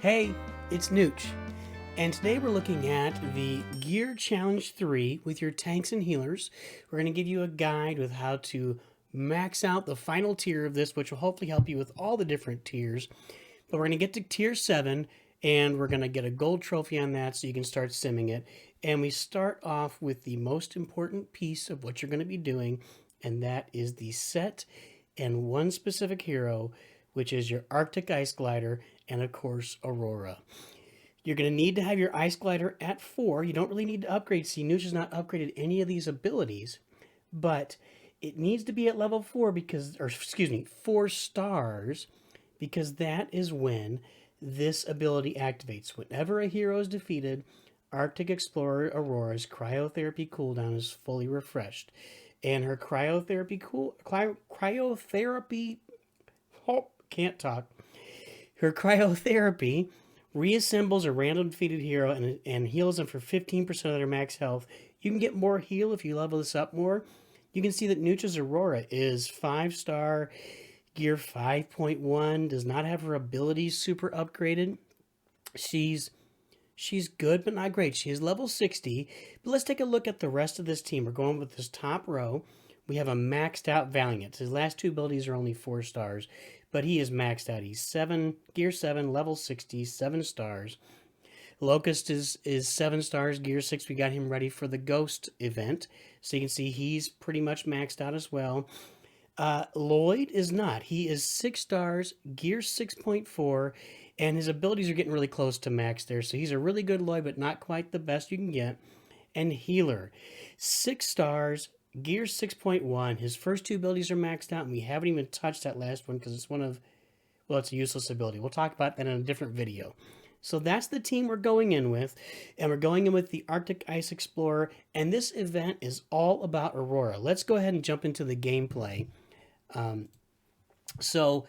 Hey, it's NOOCH, and today we're looking at the Gear Challenge 3 with your tanks and healers. We're going to give you a guide with how to max out the final tier of this, which will hopefully help you with all the different tiers. But we're going to get to tier 7, and we're going to get a gold trophy on that so you can start simming it. And we start off with the most important piece of what you're going to be doing, and that is the set and one specific hero, which is your Arctic Ice Glider and, of course, Aurora. You're going to need to have your Ice Glider at 4. You don't really need to upgrade. See, NOOCH has not upgraded any of these abilities, but it needs to be at level 4 because, or excuse me, 4 stars, because that is when this ability activates. Whenever a hero is defeated, Arctic Explorer Aurora's cryotherapy cooldown is fully refreshed. And her cryotherapy can't talk. Her cryotherapy reassembles a random defeated hero and heals them for 15% of their max health. You can get more heal if you level this up more. You can see that NOOCH's Aurora is 5-star, gear 5.1, does not have her abilities super upgraded. She's good, but not great. She is level 60. But let's take a look at the rest of this team. We're going with this top row. We have a maxed out Valiant. His last 2 abilities are only 4 stars, but he is maxed out. He's gear 7, level 60, 7 stars. Locust is 7 stars, gear 6. We got him ready for the Ghost event. So you can see he's pretty much maxed out as well. Lloyd is not. He is 6 stars, gear 6.4, and his abilities are getting really close to max there. So he's a really good Lloyd, but not quite the best you can get. And Healer, 6 stars, gear 6.1. His first 2 abilities are maxed out, and we haven't even touched that last one because it's it's a useless ability. We'll talk about that in a different video. So that's the team we're going in with, and we're going in with the Arctic Ice Explorer, and this event is all about Aurora. Let's go ahead and jump into the gameplay. So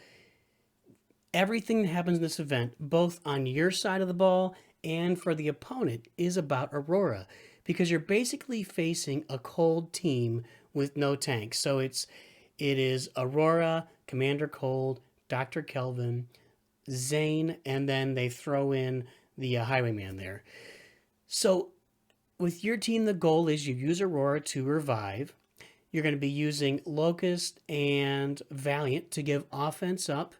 everything that happens in this event, both on your side of the ball and for the opponent, is about Aurora, because you're basically facing a cold team with no tanks. So it is Aurora, Commander Cold, Dr. Kelvin, Zane, and then they throw in the Highwayman there. So with your team, the goal is you use Aurora to revive. You're going to be using Locust and Valiant to give offense up,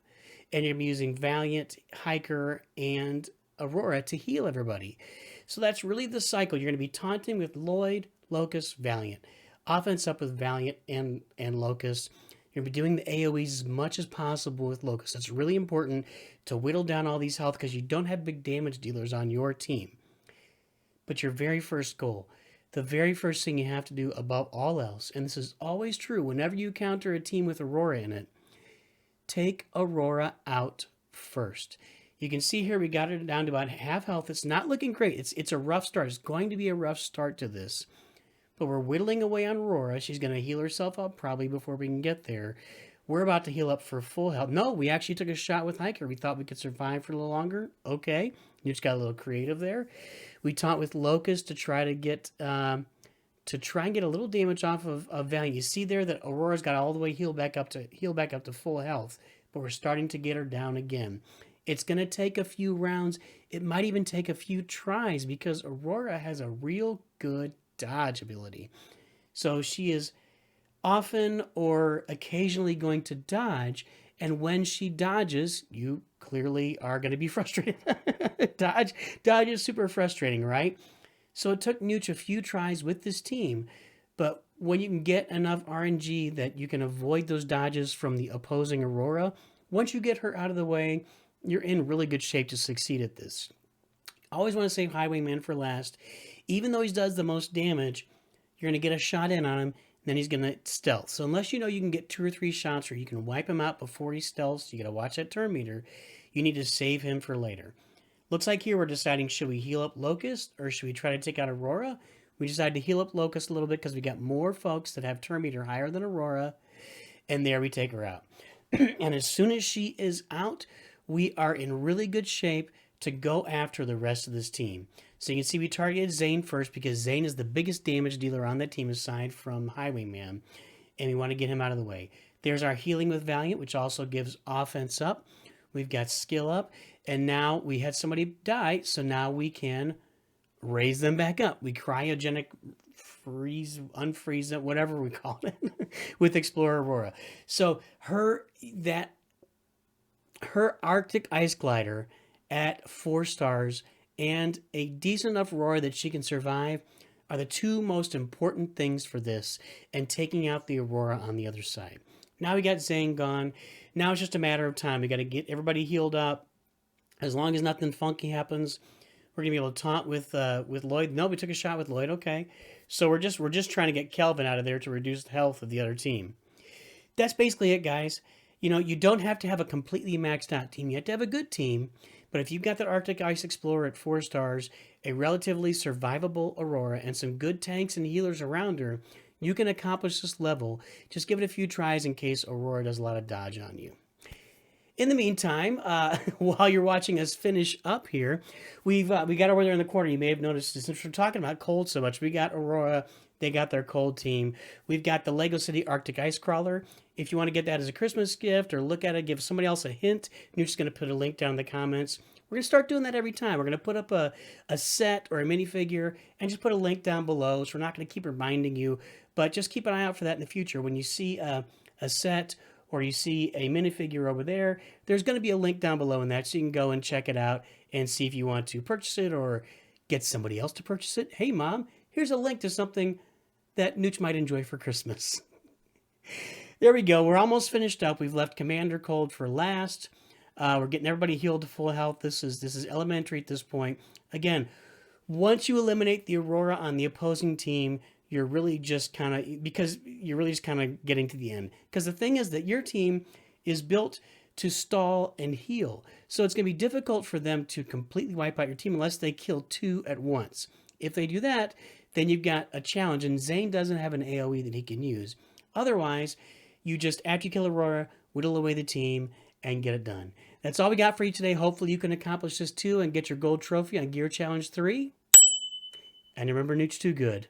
and you're going to be using Valiant, Hiker, and Aurora to heal everybody. So that's really the cycle. You're going to be taunting with Lloyd, Locust, Valiant. Offense up with Valiant and Locust. You're going to be doing the AoEs as much as possible with Locust. It's really important to whittle down all these health because you don't have big damage dealers on your team. But your very first goal, the very first thing you have to do above all else, and this is always true whenever you counter a team with Aurora in it, take Aurora out first. You can see here we got it down to about half health. It's not looking great. It's a rough start. It's going to be a rough start to this. But we're whittling away on Aurora. She's going to heal herself up probably before we can get there. We're about to heal up for full health. No, we actually took a shot with Hiker. We thought we could survive for a little longer. Okay. You just got a little creative there. We taunt with Locust to try to get and get a little damage off of Valiant. You see there that Aurora's got all the way heal back up to full health, but we're starting to get her down again. It's going to take a few rounds. It might even take a few tries because Aurora has a real good dodge ability. So she is often or occasionally going to dodge, and when she dodges, you clearly are going to be frustrated. Dodge is super frustrating, right? So it took NOOCH a few tries with this team, but when you can get enough RNG that you can avoid those dodges from the opposing Aurora, once you get her out of the way, you're in really good shape to succeed at this. I always want to save Highwayman for last. Even though he does the most damage, you're going to get a shot in on him, and then he's going to stealth. So unless you know you can get 2 or 3 shots or you can wipe him out before he stealths, you got to watch that turn meter. You need to save him for later. Looks like here we're deciding, should we heal up Locust or should we try to take out Aurora? We decided to heal up Locust a little bit because we got more folks that have turn meter higher than Aurora, and there we take her out. And as soon as she is out, we are in really good shape to go after the rest of this team. So you can see we targeted Zane first because Zane is the biggest damage dealer on that team aside from Highwayman, and we want to get him out of the way. There's our healing with Valiant, which also gives offense up. We've got skill up. And now we had somebody die, so now we can raise them back up. We cryogenic freeze, unfreeze it, whatever we call it, with Explorer Aurora. So her Arctic ice glider at 4 stars and a decent enough Aurora that she can survive are the two most important things for this, and taking out the Aurora on the other side. Now we got Zane gone. Now it's just a matter of time. We got to get everybody healed up. As long as nothing funky happens, we're gonna be able to taunt with Lloyd. No, we took a shot with Lloyd. Okay, so we're just trying to get Kelvin out of there to reduce the health of the other team. That's basically it, guys. You know, you don't have to have a completely maxed out team. You have to have a good team. But if you've got that Arctic Ice Explorer at 4 stars, a relatively survivable Aurora, and some good tanks and healers around her, you can accomplish this level. Just give it a few tries in case Aurora does a lot of dodge on you. In the meantime, while you're watching us finish up here, we got over there in the corner. You may have noticed, since we're talking about cold so much, we got Aurora. They got their cold team. We've got the Lego City Arctic Ice Crawler. If you want to get that as a Christmas gift or look at it, give somebody else a hint, you're just going to put a link down in the comments. We're going to start doing that every time. We're going to put up a set or a minifigure and just put a link down below. So we're not going to keep reminding you, but just keep an eye out for that in the future. When you see a set or you see a minifigure over there, there's going to be a link down below in that, so you can go and check it out and see if you want to purchase it or get somebody else to purchase it. Hey, Mom, here's a link to something that Nooch might enjoy for Christmas. There we go. We're almost finished up. We've left Commander Cold for last. We're getting everybody healed to full health. This is elementary at this point. Again, once you eliminate the Aurora on the opposing team, you're really just kind of getting to the end. Because the thing is that your team is built to stall and heal. So it's going to be difficult for them to completely wipe out your team unless they kill 2 at once. If they do that, then you've got a challenge. And Zane doesn't have an AoE that he can use. Otherwise, you just, after you kill Aurora, whittle away the team and get it done. That's all we got for you today. Hopefully you can accomplish this too and get your gold trophy on Gear Challenge 3. And remember, Nooch too good.